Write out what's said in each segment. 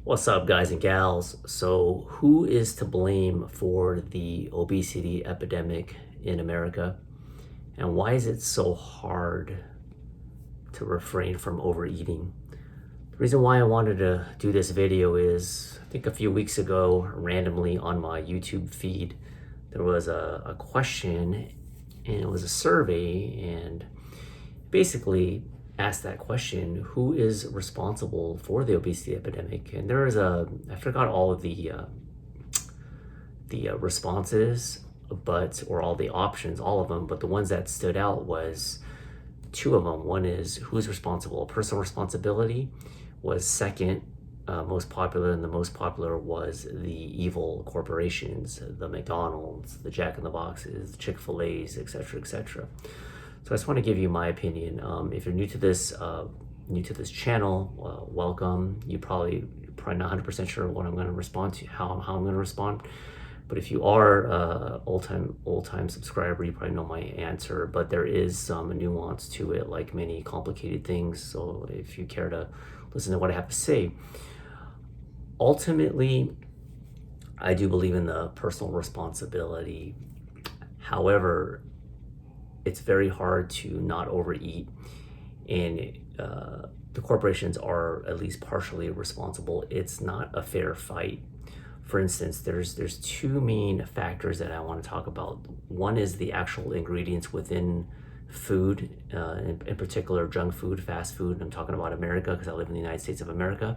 What's up, guys and gals? So, who is to blame for the obesity epidemic in America? And why is it so hard to refrain from overeating? The reason why I wanted to do this video is I think a few weeks ago, randomly on my YouTube feed, there was a question and it was a survey, and basically asked that question: who is responsible for the obesity epidemic? And there is I forgot all of the responses, but or all the options, all of them, but the ones that stood out was two of them. One is who's responsible. Personal responsibility was second most popular, and the most popular was the evil corporations, the McDonald's, the Jack in the Boxes, the Chick-fil-A's, etc., etc. So I just want to give you my opinion. If you're new to this channel, welcome. You're probably not 100% sure what I'm going to respond to, how I'm going to respond. But if you are old time subscriber, you probably know my answer. But there is some nuance to it, like many complicated things. So if you care to listen to what I have to say, ultimately, I do believe in the personal responsibility. However, it's very hard to not overeat, and the corporations are at least partially responsible. It's not a fair fight. For instance, there's two main factors that I want to talk about. One is the actual ingredients within food, in particular junk food, fast food. I'm talking about America because I live in the United States of America,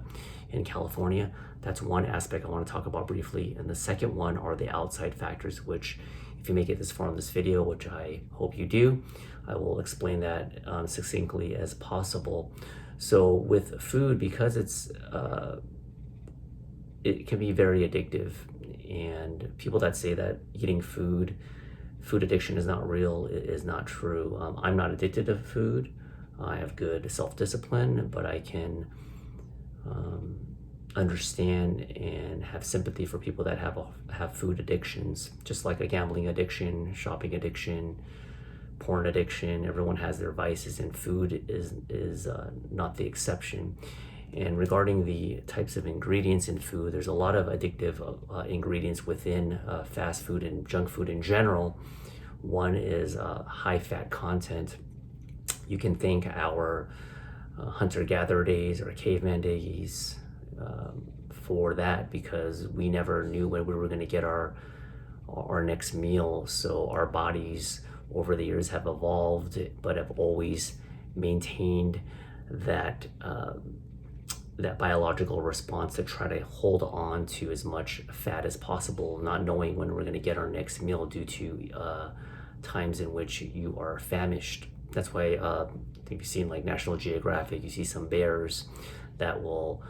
in California. That's one aspect I want to talk about briefly. And the second one are the outside factors, which, if you make it this far in this video, which I hope you do, I will explain that succinctly as possible. So with food, because it can be very addictive, and people that say that eating food addiction is not real is not true. I'm not addicted to food. I have good self-discipline, but I can understand and have sympathy for people that have food addictions, just like a gambling addiction, shopping addiction, porn addiction. Everyone has their vices, and food is not the exception. And regarding the types of ingredients in food, there's a lot of addictive ingredients within fast food and junk food in general. One is high fat content. You can thank our hunter-gatherer days or caveman days for that, because we never knew when we were going to get our next meal. So our bodies over the years have evolved, but have always maintained that that biological response to try to hold on to as much fat as possible, not knowing when we're going to get our next meal due to times in which you are famished. That's why I think you've seen, like, National Geographic, you see some bears that will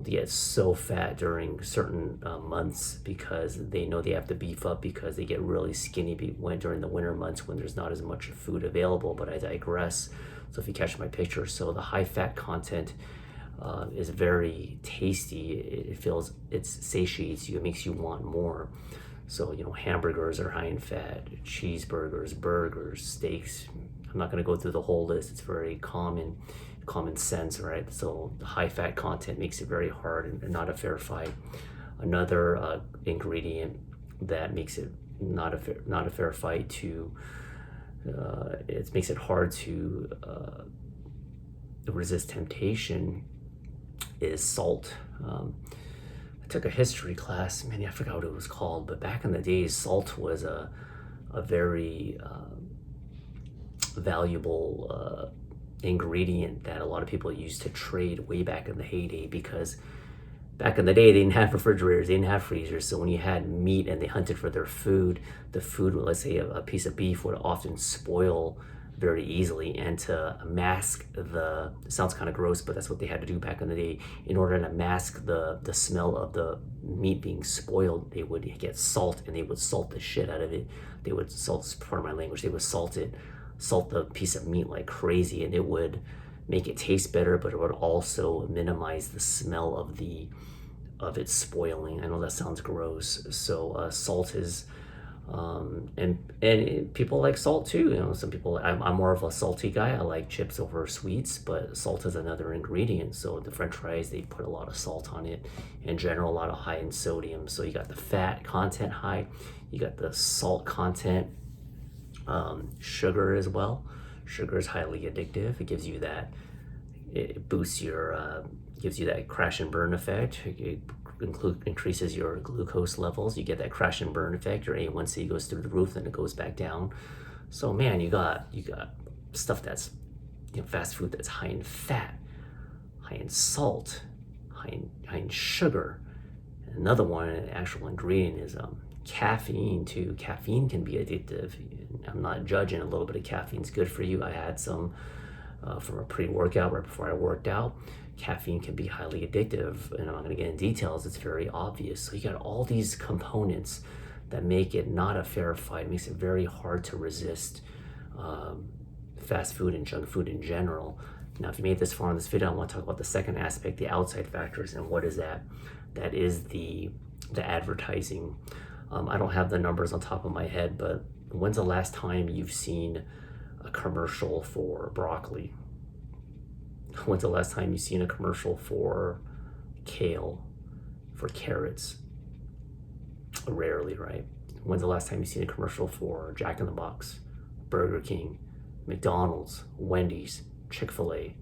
get so fat during certain months because they know they have to beef up, because they get really skinny during the winter months when there's not as much food available. But I digress. So if you catch my picture, so the high fat content is very tasty. It satiates you. It makes you want more. So, hamburgers are high in fat, cheeseburgers, burgers, steaks. I'm not going to go through the whole list. It's very common sense, right? So the high fat content makes it very hard and not a fair fight. Another ingredient that makes it not a fair fight it makes it hard to resist temptation is salt. I took a history class, man, I forgot what it was called, but back in the days, salt was a very valuable ingredient that a lot of people used to trade way back in the heyday, because back in the day they didn't have refrigerators, they didn't have freezers. So when you had meat and they hunted for their food, the food, let's say a piece of beef, would often spoil very easily. And to mask it sounds kind of gross, but that's what they had to do back in the day. In order to mask the smell of the meat being spoiled, they would get salt, and they would salt the shit out of it. They would salt, part of my language, they would salt the piece of meat like crazy, and it would make it taste better, but it would also minimize the smell of it spoiling. I know that sounds gross. So salt is And people like salt too. Some people. I'm more of a salty guy. I like chips over sweets, but salt is another ingredient. So the French fries, they put a lot of salt on it. In general, a lot of high in sodium. So you got the fat content high, you got the salt content, sugar as well. Sugar is highly addictive. It gives you that. It boosts your. Gives you that crash and burn effect. It increases your glucose levels. You get that crash and burn effect. Your A1C goes through the roof, then it goes back down. So man, you got stuff that's fast food that's high in fat, high in salt, high in sugar. And another one, an actual ingredient, is caffeine too. Caffeine can be addictive. I'm not judging. A little bit of caffeine is good for you. I had some from a pre-workout right before I worked out. Caffeine can be highly addictive, and I'm not going to get in details. It's very obvious. So you got all these components that make it not a fair fight. It makes it very hard to resist fast food and junk food in general. Now, if you made this far in this video, I want to talk about the second aspect, the outside factors, and what is that? That is the advertising. I don't have the numbers on top of my head, but when's the last time you've seen a commercial for broccoli? When's the last time you've seen a commercial for kale, for carrots? Rarely, right? When's the last time you've seen a commercial for Jack in the Box, Burger King, McDonald's, Wendy's, Chick-fil-A,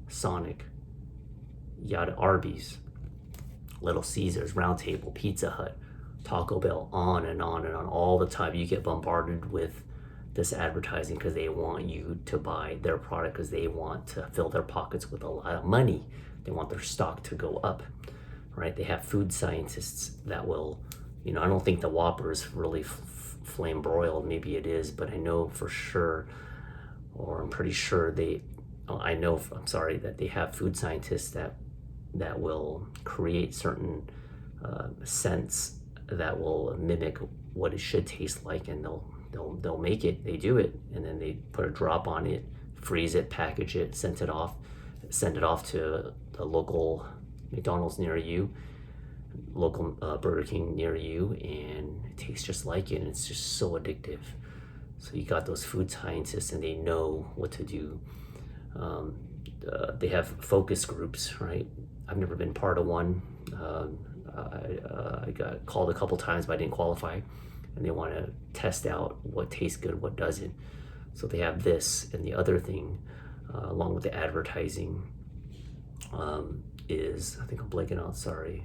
Sonic, Arby's, Little Caesars, Round Table, Pizza Hut, Taco Bell, on and on and on. All the time you get bombarded with this advertising because they want you to buy their product, because they want to fill their pockets with a lot of money. They want their stock to go up, right? They have food scientists that will, I don't think the Whopper is really flame broiled. Maybe it is, but I know for sure, or I'm pretty sure that they have food scientists that will create certain scents that will mimic what it should taste like, and they'll make it. They do it, and then they put a drop on it, freeze it, package it, send it off to the local McDonald's near you, local Burger King near you, and it tastes just like it, and it's just so addictive. So you got those food scientists, and they know what to do. They have focus groups, right? I've never been part of one. I got called a couple times, but I didn't qualify. And they want to test out what tastes good, what doesn't. So they have this. And the other thing, along with the advertising, is, I think I'm blanking out, sorry.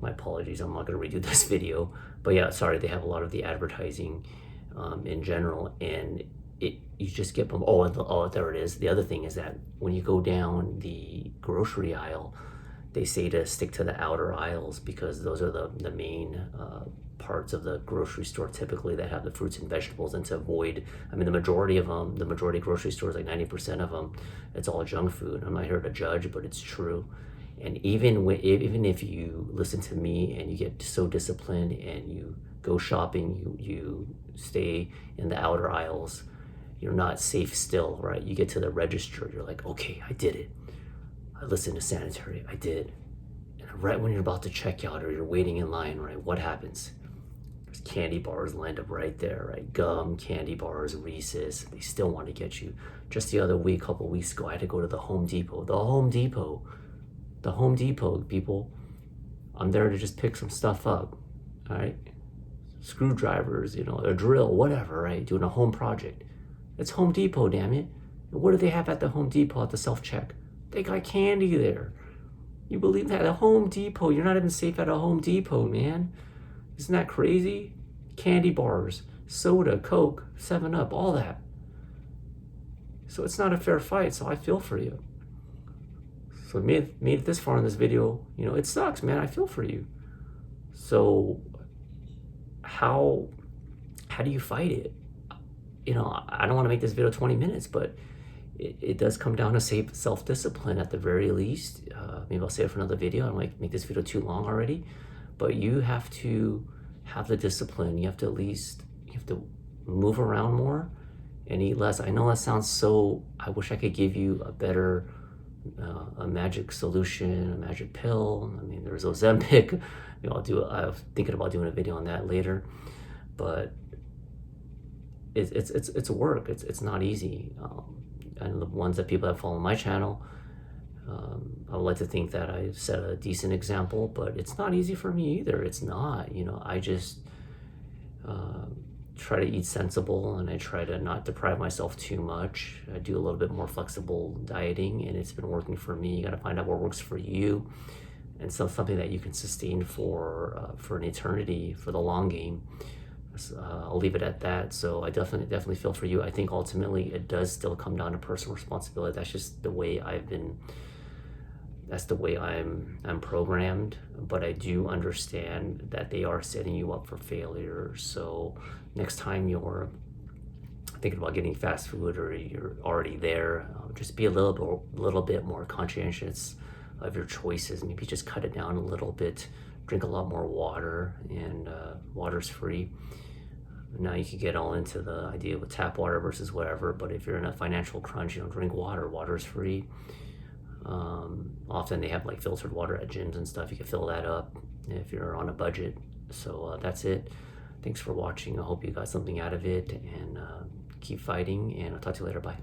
My apologies, I'm not going to redo this video. But yeah, sorry, they have a lot of the advertising in general. And you just get them. Oh, there it is. The other thing is that when you go down the grocery aisle, they say to stick to the outer aisles, because those are the main parts of the grocery store typically that have the fruits and vegetables, and to avoid, the majority of grocery stores, like 90% of them, it's all junk food. I'm not here to judge, but it's true. And even if you listen to me and you get so disciplined and you go shopping, you stay in the outer aisles, you're not safe still, right? You get to the register, you're like, okay, I did it. I listened to sanitary, I did. And right when you're about to check out or you're waiting in line, right, what happens? There's candy bars lined up right there, right? Gum, candy bars, Reese's. They still want to get you. Just the other week, couple weeks ago, I had to go to the Home Depot. The Home Depot, people. I'm there to just pick some stuff up, all right? Screwdrivers, a drill, whatever, right? Doing a home project. It's Home Depot, damn it. And what do they have at the Home Depot at the self-check? They got candy there. You believe that? At a Home Depot, you're not even safe at a Home Depot, man. Isn't that crazy? Candy bars, soda, Coke, 7-Up, all that. So it's not a fair fight, so I feel for you. So made it this far in this video, it sucks, man. I feel for you. So how do you fight it? I don't want to make this video 20 minutes, but it does come down to self-discipline at the very least. Maybe I'll save it for another video. I don't want to make this video too long already. But you have to have the discipline. You have to move around more and eat less. I know that sounds so, I wish I could give you a better, a magic solution, a magic pill. There's Ozempic. I'm thinking about doing a video on that later. But it's work. It's not easy. And the ones that people that follow my channel, I would like to think that I set a decent example, but it's not easy for me either. It's not, I just try to eat sensible, and I try to not deprive myself too much. I do a little bit more flexible dieting, and it's been working for me. You got to find out what works for you, and something that you can sustain for an eternity, for the long game. I'll leave it at that. So I definitely feel for you. I think ultimately it does still come down to personal responsibility. That's just the way that's the way I'm programmed. But I do understand that they are setting you up for failure. So next time you're thinking about getting fast food, or you're already there, just be a little bit more conscientious of your choices. Maybe just cut it down a little bit. Drink a lot more water, and water's free. Now you could get all into the idea with tap water versus whatever, but if you're in a financial crunch, drink water. Water's free. Often they have like filtered water at gyms and stuff. You can fill that up if you're on a budget. So that's it. Thanks for watching. I hope you got something out of it, and keep fighting, and I'll talk to you later. Bye.